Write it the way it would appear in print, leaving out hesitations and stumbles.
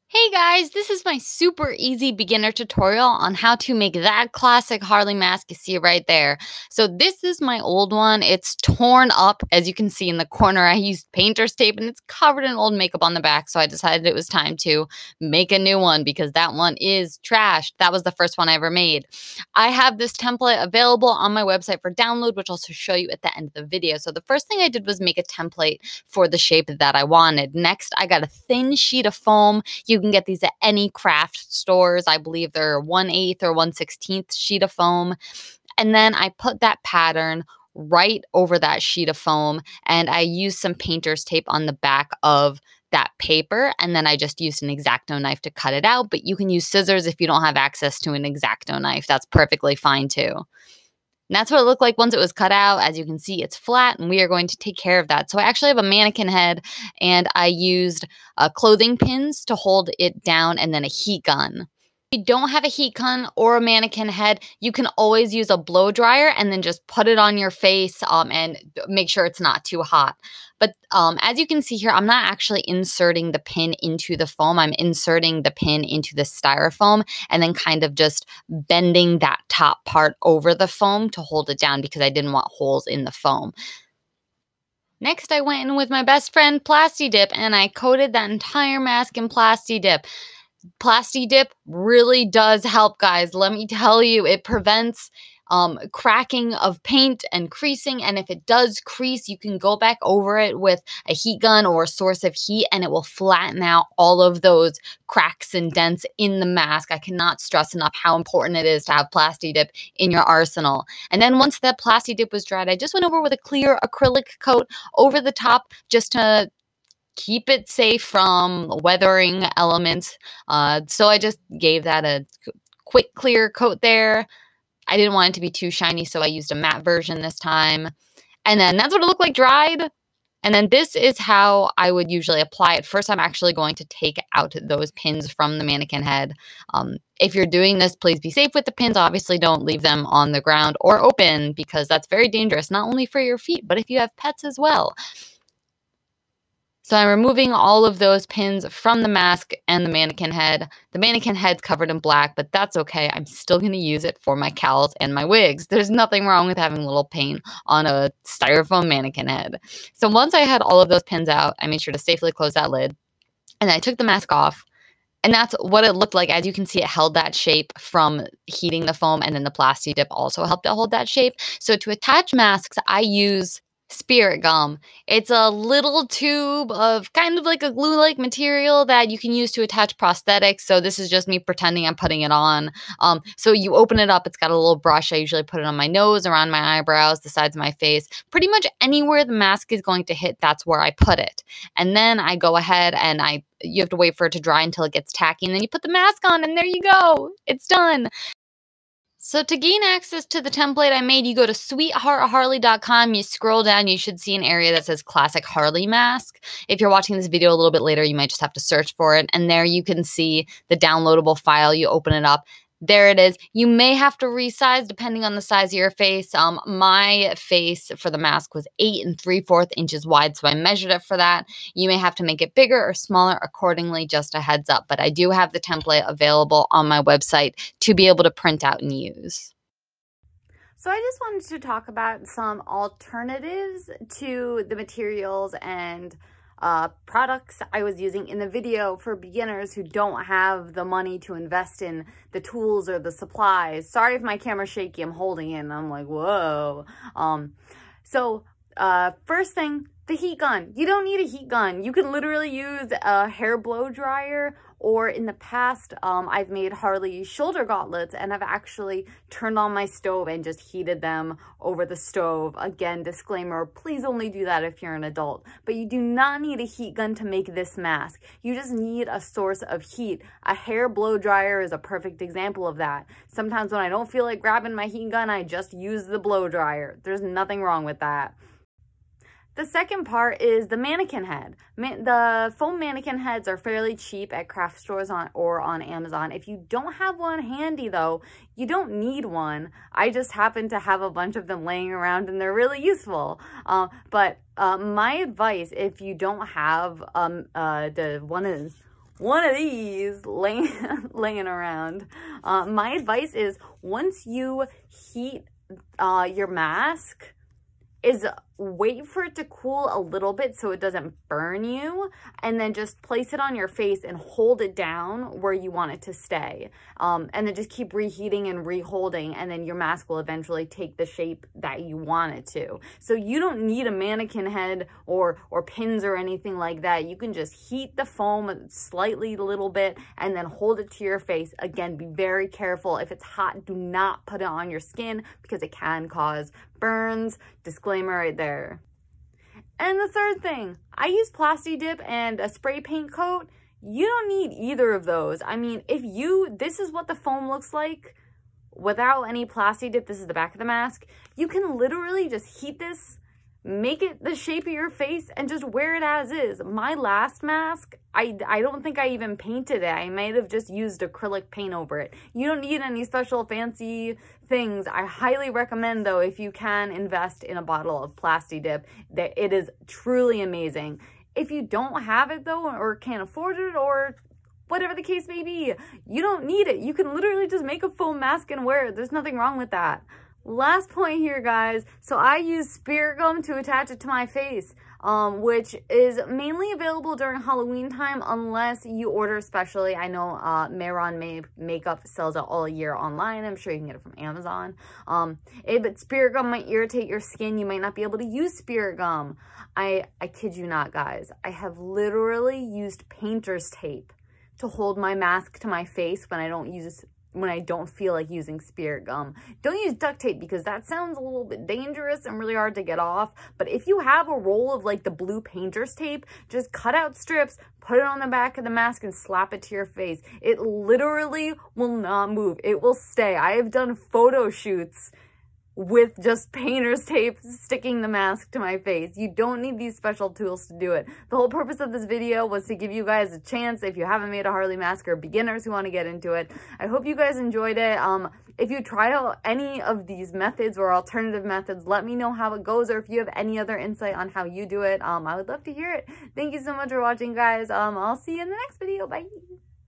Hey guys, this is my super easy beginner tutorial on how to make that classic Harley mask you see right there. So this is my old one. It's torn up, as you can see in the corner. I used painter's tape and it's covered in old makeup on the back, so I decided it was time to make a new one because that one is trashed. That was the first one I ever made. I have this template available on my website for download, which I'll also show you at the end of the video. So the first thing I did was make a template for the shape that I wanted. Next, I got a thin sheet of foam. You can get these at any craft stores. I believe they're 1/8 or 1/16 sheet of foam. And then I put that pattern right over that sheet of foam, and I used some painter's tape on the back of that paper, and then I just used an Exacto knife to cut it out, but you can use scissors if you don't have access to an Exacto knife. That's perfectly fine too. And that's what it looked like once it was cut out. As you can see, it's flat, and we are going to take care of that. So I actually have a mannequin head, and I used clothing pins to hold it down and then a heat gun. If you don't have a heat gun or a mannequin head, you can always use a blow dryer and then just put it on your face and make sure it's not too hot. But as you can see here, I'm not actually inserting the pin into the foam. I'm inserting the pin into the styrofoam and then kind of just bending that top part over the foam to hold it down because I didn't want holes in the foam. Next, I went in with my best friend, Plasti Dip, and I coated that entire mask in Plasti Dip. Plasti Dip really does help, guys. Let me tell you, it prevents cracking of paint and creasing, and if it does crease, you can go back over it with a heat gun or a source of heat, and it will flatten out all of those cracks and dents in the mask. I cannot stress enough how important it is to have Plasti Dip in your arsenal. And then once that Plasti Dip was dried, I just went over with a clear acrylic coat over the top just to keep it safe from weathering elements. So I just gave that a quick clear coat there. I didn't want it to be too shiny, so I used a matte version this time. And then that's what it looked like dried. And then this is how I would usually apply it. First, I'm actually going to take out those pins from the mannequin head. If you're doing this, please be safe with the pins. Obviously, don't leave them on the ground or open because that's very dangerous, not only for your feet, but if you have pets as well. So I'm removing all of those pins from the mask and the mannequin head. The mannequin head's covered in black, but that's okay. I'm still going to use it for my cowls and my wigs. There's nothing wrong with having a little paint on a styrofoam mannequin head. So once I had all of those pins out, I made sure to safely close that lid. And I took the mask off. And that's what it looked like. As you can see, it held that shape from heating the foam, and then the Plasti Dip also helped it hold that shape. So to attach masks, I use spirit gum. It's a little tube of kind of like a glue-like material that you can use to attach prosthetics. So this is just me pretending I'm putting it on. So you open it up, it's got a little brush. I usually put it on my nose, around my eyebrows, the sides of my face. Pretty much anywhere the mask is going to hit, that's where I put it. And then I go ahead and you have to wait for it to dry until it gets tacky, and then you put the mask on, and there you go. It's done. So to gain access to the template I made, you go to sweetheartharley.com, you scroll down, you should see an area that says Classic Harley Mask. If you're watching this video a little bit later, you might just have to search for it, and there you can see the downloadable file. You open it up. There it is. You may have to resize depending on the size of your face. My face for the mask was 8 3/4 inches wide, so I measured it for that. You may have to make it bigger or smaller accordingly, just a heads up. But I do have the template available on my website to be able to print out and use. So I just wanted to talk about some alternatives to the materials and products I was using in the video for beginners who don't have the money to invest in the tools or the supplies. Sorry if my camera's shaky, I'm holding it and I'm like, whoa. First thing, the heat gun. You don't need a heat gun. You can literally use a hair blow dryer, or in the past, I've made Harley shoulder gauntlets and I've actually turned on my stove and just heated them over the stove. Again, disclaimer, please only do that if you're an adult. But you do not need a heat gun to make this mask. You just need a source of heat. A hair blow dryer is a perfect example of that. Sometimes when I don't feel like grabbing my heat gun, I just use the blow dryer. There's nothing wrong with that. The second part is the mannequin head. The foam mannequin heads are fairly cheap at craft stores or on Amazon. If you don't have one handy though, you don't need one. I just happen to have a bunch of them laying around and they're really useful. My advice, if you don't have one of these laying around. My advice is once you heat your mask, is wait for it to cool a little bit so it doesn't burn you, and then just place it on your face and hold it down where you want it to stay. And then just keep reheating and reholding, and then your mask will eventually take the shape that you want it to. So you don't need a mannequin head or pins or anything like that. You can just heat the foam slightly a little bit and then hold it to your face. Again, be very careful. If it's hot, do not put it on your skin because it can cause burns. Disclaimer right there. And the third thing, I use Plasti Dip and a spray paint coat. You don't need either of those. I mean, this is what the foam looks like without any Plasti Dip. This is the back of the mask. You can literally just heat this, make it the shape of your face, and just wear it as is. My last mask, I don't think I even painted it. I might have just used acrylic paint over it. You don't need any special fancy things. I highly recommend, though, if you can, invest in a bottle of Plasti Dip. That it is truly amazing. If you don't have it, though, or can't afford it, or whatever the case may be, you don't need it. You can literally just make a foam mask and wear it. There's nothing wrong with that. Last point here, guys. So I use spirit gum to attach it to my face, which is mainly available during Halloween time unless you order specially. I know Mayron Makeup sells it all year online. I'm sure you can get it from Amazon. But spirit gum might irritate your skin. You might not be able to use spirit gum. I kid you not, guys. I have literally used painter's tape to hold my mask to my face when I don't feel like using spirit gum. Don't use duct tape because that sounds a little bit dangerous and really hard to get off. But if you have a roll of like the blue painter's tape, just cut out strips, put it on the back of the mask and slap it to your face. It literally will not move. It will stay. I have done photo shoots with just painter's tape sticking the mask to my face. You don't need these special tools to do it. The whole purpose of this video was to give you guys a chance if you haven't made a Harley mask or beginners who want to get into it. I hope you guys enjoyed it. If you try out any of these methods or alternative methods, let me know how it goes, or if you have any other insight on how you do it. I would love to hear it. Thank you so much for watching, guys. I'll see you in the next video. Bye.